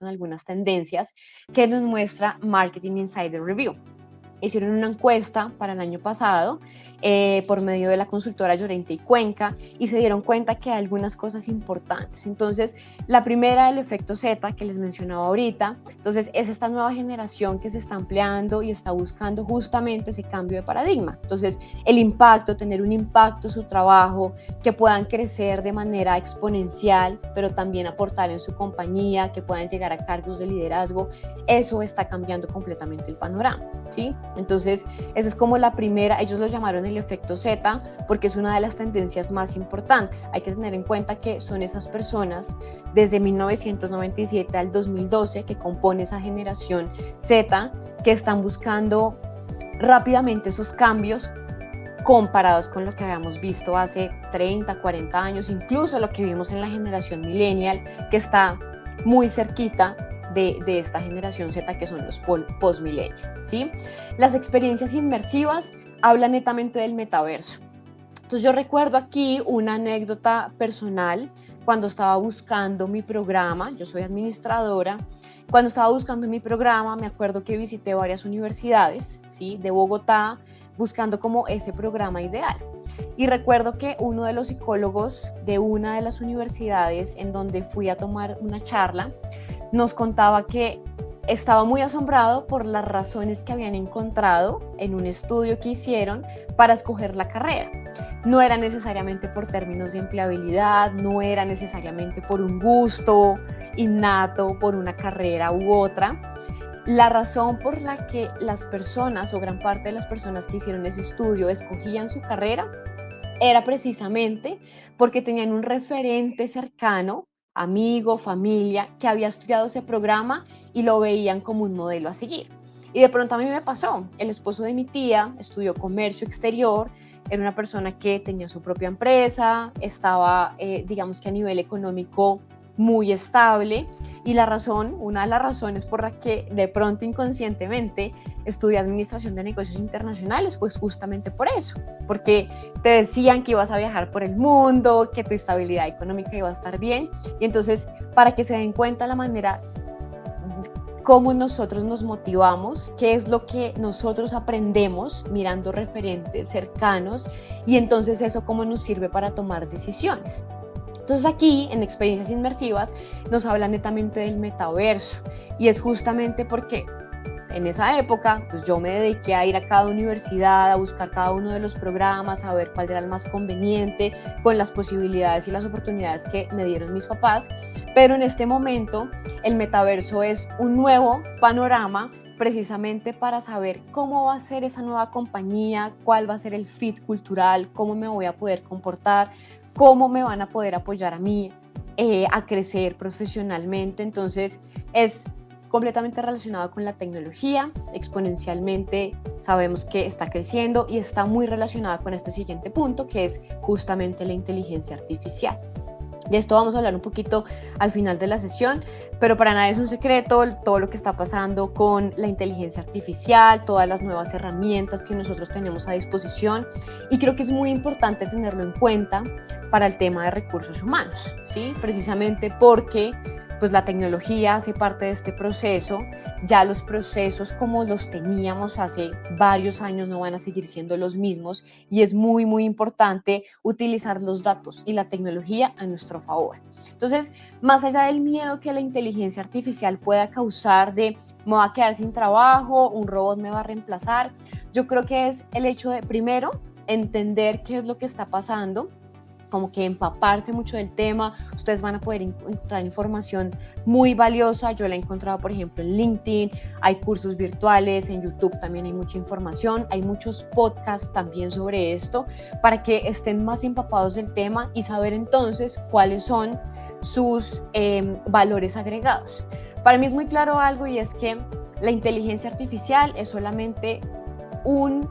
con algunas tendencias que nos muestra Marketing Insider Review. Hicieron una encuesta para el año pasado por medio de la consultora Llorente y Cuenca y se dieron cuenta que hay algunas cosas importantes. Entonces, la primera, el efecto Z que les mencionaba ahorita. Entonces, es esta nueva generación que se está ampliando y está buscando justamente ese cambio de paradigma. Entonces, el impacto, tener un impacto en su trabajo, que puedan crecer de manera exponencial, pero también aportar en su compañía, que puedan llegar a cargos de liderazgo, eso está cambiando completamente el panorama, ¿sí? Entonces, esa es como la primera, ellos lo llamaron el efecto Z porque es una de las tendencias más importantes. Hay que tener en cuenta que son esas personas desde 1997 al 2012 que compone esa generación Z que están buscando rápidamente esos cambios comparados con lo que habíamos visto hace 30, 40 años, incluso lo que vimos en la generación millennial, que está muy cerquita de esta generación Z, que son los post-millennial, ¿sí? Las experiencias inmersivas hablan netamente del metaverso. Entonces yo recuerdo aquí una anécdota personal cuando estaba buscando mi programa, yo soy administradora, cuando estaba buscando mi programa me acuerdo que visité varias universidades, ¿sí? De Bogotá, buscando como ese programa ideal. Y recuerdo que uno de los psicólogos de una de las universidades en donde fui a tomar una charla nos contaba que estaba muy asombrado por las razones que habían encontrado en un estudio que hicieron para escoger la carrera. No era necesariamente por términos de empleabilidad, no era necesariamente por un gusto innato, por una carrera u otra. La razón por la que las personas o gran parte de las personas que hicieron ese estudio escogían su carrera era precisamente porque tenían un referente cercano, amigo, familia, que había estudiado ese programa y lo veían como un modelo a seguir. Y de pronto a mí me pasó, el esposo de mi tía estudió comercio exterior, era una persona que tenía su propia empresa, estaba, digamos que a nivel económico muy estable, y la razón, una de las razones por la que de pronto inconscientemente estudié administración de negocios internacionales, pues justamente por eso, porque te decían que ibas a viajar por el mundo, que tu estabilidad económica iba a estar bien, y entonces para que se den cuenta la manera cómo nosotros nos motivamos, qué es lo que nosotros aprendemos mirando referentes cercanos, y entonces eso cómo nos sirve para tomar decisiones. Entonces aquí en experiencias inmersivas nos habla netamente del metaverso, y es justamente porque en esa época pues yo me dediqué a ir a cada universidad, a buscar cada uno de los programas, a ver cuál era el más conveniente con las posibilidades y las oportunidades que me dieron mis papás, pero en este momento el metaverso es un nuevo panorama precisamente para saber cómo va a ser esa nueva compañía, cuál va a ser el fit cultural, cómo me voy a poder comportar, cómo me van a poder apoyar a mí a crecer profesionalmente. Entonces es completamente relacionado con la tecnología, exponencialmente sabemos que está creciendo y está muy relacionada con este siguiente punto, que es justamente la inteligencia artificial. De esto vamos a hablar un poquito al final de la sesión, pero para nadie es un secreto todo lo que está pasando con la inteligencia artificial, todas las nuevas herramientas que nosotros tenemos a disposición, y creo que es muy importante tenerlo en cuenta para el tema de recursos humanos, ¿sí? Precisamente porque pues la tecnología hace parte de este proceso, ya los procesos como los teníamos hace varios años no van a seguir siendo los mismos, y es muy, muy importante utilizar los datos y la tecnología a nuestro favor. Entonces, más allá del miedo que la inteligencia artificial pueda causar de me voy a quedar sin trabajo, un robot me va a reemplazar, yo creo que es el hecho de, primero, entender qué es lo que está pasando, como que empaparse mucho del tema. Ustedes van a poder encontrar información muy valiosa. Yo la he encontrado, por ejemplo, en LinkedIn, hay cursos virtuales, en YouTube también hay mucha información, hay muchos podcasts también sobre esto, para que estén más empapados del tema y saber entonces cuáles son sus valores agregados. Para mí es muy claro algo, y es que la inteligencia artificial es solamente un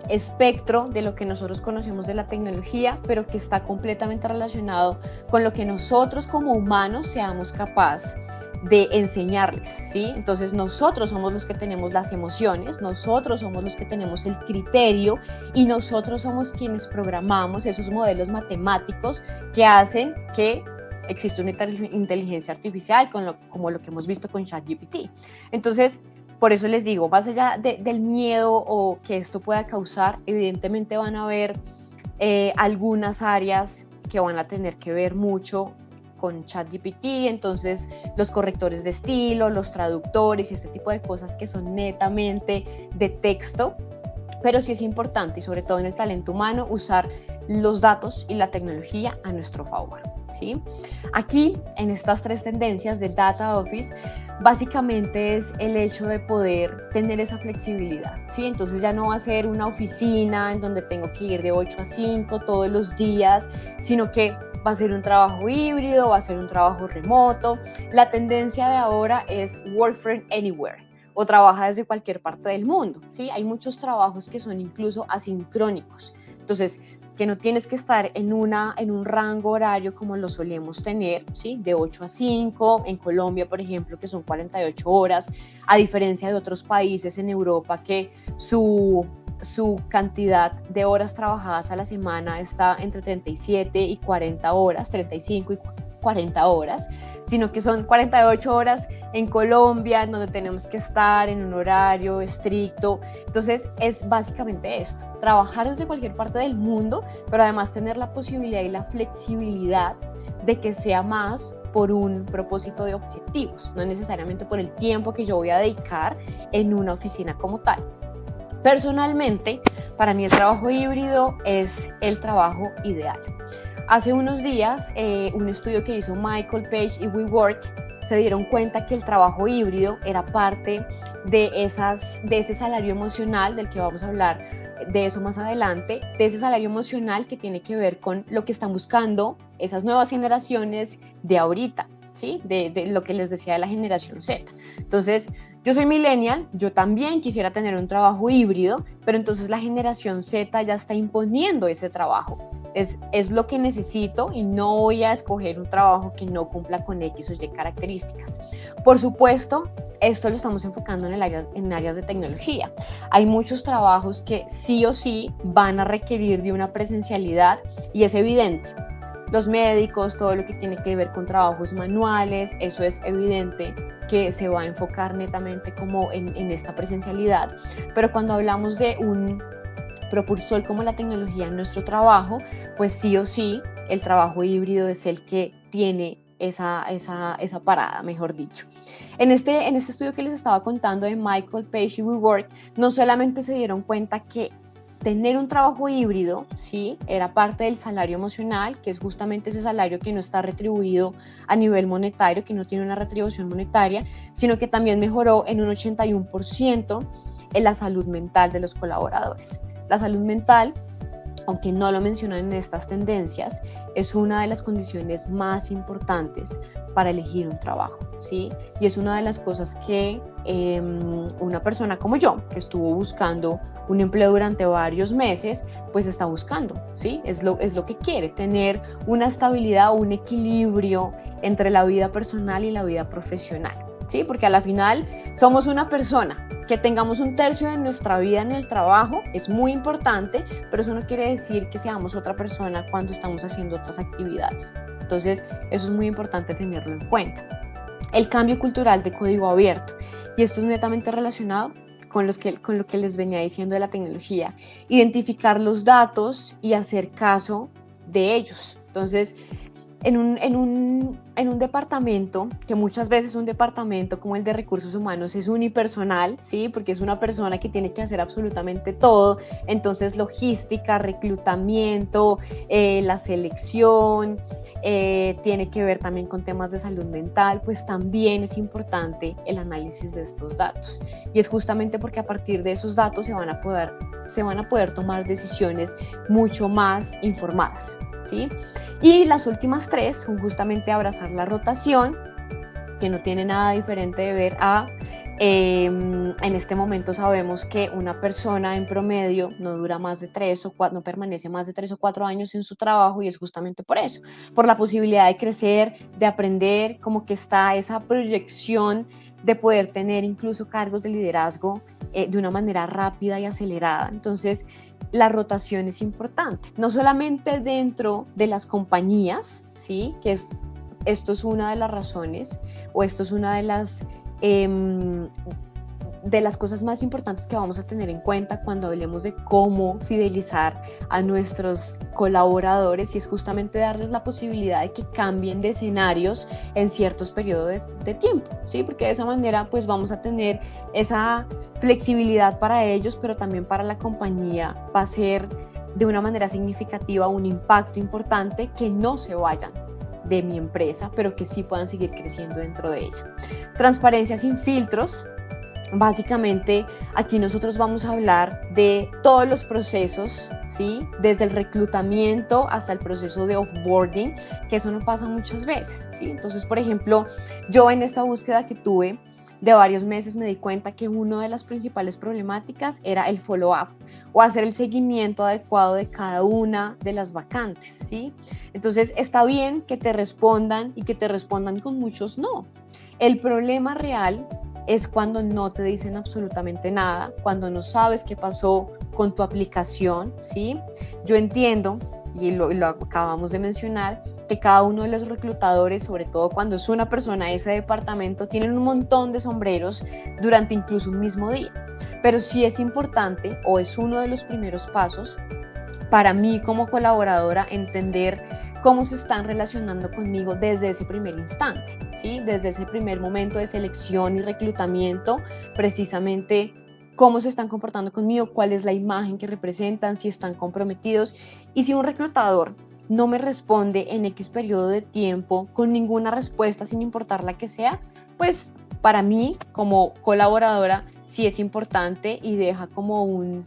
espectro de lo que nosotros conocemos de la tecnología, pero que está completamente relacionado con lo que nosotros como humanos seamos capaces de enseñarles, ¿sí? Entonces nosotros somos los que tenemos las emociones, nosotros somos los que tenemos el criterio, y nosotros somos quienes programamos esos modelos matemáticos que hacen que existe una inteligencia artificial como lo que hemos visto con ChatGPT. Entonces, por eso les digo, más allá del miedo o que esto pueda causar, evidentemente van a haber algunas áreas que van a tener que ver mucho con ChatGPT, entonces los correctores de estilo, los traductores y este tipo de cosas que son netamente de texto, pero sí es importante, y sobre todo en el talento humano, usar los datos y la tecnología a nuestro favor, ¿sí? Aquí, en estas 3 tendencias del Data Office, básicamente es el hecho de poder tener esa flexibilidad, ¿sí? Entonces ya no va a ser una oficina en donde tengo que ir de 8 a 5 todos los días, sino que va a ser un trabajo híbrido, va a ser un trabajo remoto. La tendencia de ahora es work from anywhere o trabaja desde cualquier parte del mundo, ¿sí? Hay muchos trabajos que son incluso asincrónicos. Entonces, que no tienes que estar en un rango horario como lo solemos tener, ¿sí? De 8 a 5, en Colombia, por ejemplo, que son 48 horas, a diferencia de otros países en Europa que su cantidad de horas trabajadas a la semana está entre 37 y 40 horas, 35 y 40 horas, sino que son 48 horas en Colombia, en donde tenemos que estar en un horario estricto. Entonces es básicamente esto, trabajar desde cualquier parte del mundo, pero además tener la posibilidad y la flexibilidad de que sea más por un propósito de objetivos, no necesariamente por el tiempo que yo voy a dedicar en una oficina como tal. Personalmente, para mí el trabajo híbrido es el trabajo ideal. Hace unos días, un estudio que hizo Michael Page y WeWork se dieron cuenta que el trabajo híbrido era parte de ese salario emocional del que vamos a hablar de eso más adelante, de ese salario emocional que tiene que ver con lo que están buscando esas nuevas generaciones de ahorita, ¿sí? De lo que les decía de la generación Z. Entonces, yo soy millennial, yo también quisiera tener un trabajo híbrido, pero entonces la generación Z ya está imponiendo ese trabajo. Es lo que necesito y no voy a escoger un trabajo que no cumpla con X o Y características. Por supuesto, esto lo estamos enfocando en áreas de tecnología. Hay muchos trabajos que sí o sí van a requerir de una presencialidad y es evidente. Los médicos, todo lo que tiene que ver con trabajos manuales, eso es evidente que se va a enfocar netamente como en esta presencialidad. Pero cuando hablamos de un propulsor como la tecnología en nuestro trabajo, pues sí o sí el trabajo híbrido es el que tiene esa parada, mejor dicho. En este estudio que les estaba contando de Michael Page y WeWork, no solamente se dieron cuenta que tener un trabajo híbrido, sí, era parte del salario emocional, que es justamente ese salario que no está retribuido a nivel monetario, que no tiene una retribución monetaria, sino que también mejoró en un 81% en la salud mental de los colaboradores. La salud mental, aunque no lo mencionan en estas tendencias, es una de las condiciones más importantes para elegir un trabajo, ¿sí? Y es una de las cosas que una persona como yo, que estuvo buscando un empleo durante varios meses, pues está buscando, ¿sí? Es lo que quiere, tener una estabilidad, un equilibrio entre la vida personal y la vida profesional, ¿sí? Porque a la final somos una persona. Que tengamos un tercio de nuestra vida en el trabajo es muy importante, pero eso no quiere decir que seamos otra persona cuando estamos haciendo otras actividades. Entonces, eso es muy importante tenerlo en cuenta. El cambio cultural de código abierto, y esto es netamente relacionado con lo que les venía diciendo de la tecnología, identificar los datos y hacer caso de ellos. Entonces, en un departamento, que muchas veces un departamento como el de recursos humanos es unipersonal, ¿sí? Porque es una persona que tiene que hacer absolutamente todo, entonces logística, reclutamiento, la selección, tiene que ver también con temas de salud mental, pues también es importante el análisis de estos datos. Y es justamente porque a partir de esos datos se van a poder tomar decisiones mucho más informadas, ¿sí? Y las últimas 3 son justamente abrazar la rotación, que no tiene nada diferente de ver a, en este momento sabemos que una persona en promedio no dura más de 3 o 4, no permanece más de 3 o 4 años en su trabajo, y es justamente por eso, por la posibilidad de crecer, de aprender, como que está esa proyección de poder tener incluso cargos de liderazgo de una manera rápida y acelerada. Entonces, la rotación es importante, no solamente dentro de las compañías, ¿sí? Que es esto es una de las razones o esto es una em, de las cosas más importantes que vamos a tener en cuenta cuando hablemos de cómo fidelizar a nuestros colaboradores, y es justamente darles la posibilidad de que cambien de escenarios en ciertos periodos de tiempo, ¿sí? Porque de esa manera pues vamos a tener esa flexibilidad para ellos, pero también para la compañía va a ser de una manera significativa un impacto importante, que no se vayan de mi empresa, pero que sí puedan seguir creciendo dentro de ella. Transparencia sin filtros. Básicamente, aquí nosotros vamos a hablar de todos los procesos, ¿sí? Desde el reclutamiento hasta el proceso de offboarding, que eso no pasa muchas veces, ¿sí? Entonces, por ejemplo, yo en esta búsqueda que tuve de varios meses me di cuenta que una de las principales problemáticas era el follow-up o hacer el seguimiento adecuado de cada una de las vacantes, ¿sí? Entonces, está bien que te respondan y que te respondan con muchos no. El problema real es cuando no te dicen absolutamente nada, cuando no sabes qué pasó con tu aplicación, ¿sí? Yo entiendo, y lo acabamos de mencionar, que cada uno de los reclutadores, sobre todo cuando es una persona de ese departamento, tienen un montón de sombreros durante incluso un mismo día. Pero sí es importante, o es uno de los primeros pasos, para mí como colaboradora, entender cómo se están relacionando conmigo desde ese primer instante, ¿sí? Desde ese primer momento de selección y reclutamiento, precisamente cómo se están comportando conmigo, cuál es la imagen que representan, si están comprometidos. Y si un reclutador no me responde en X periodo de tiempo con ninguna respuesta, sin importar la que sea, pues para mí como colaboradora sí es importante y deja como un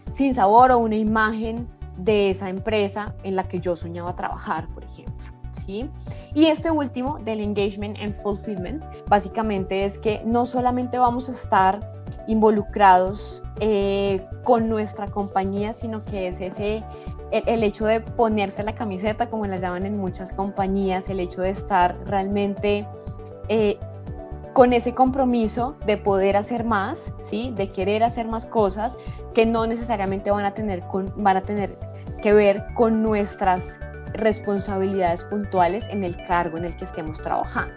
sinsabor o una imagen de esa empresa en la que yo soñaba trabajar, por ejemplo, ¿sí? Y este último, del engagement and fulfillment, básicamente es que no solamente vamos a estar involucrados con nuestra compañía, sino que es el hecho de ponerse la camiseta, como la llaman en muchas compañías, el hecho de estar realmente con ese compromiso de poder hacer más, ¿sí? De querer hacer más cosas que no necesariamente van a tener que ver con nuestras responsabilidades puntuales en el cargo en el que estemos trabajando.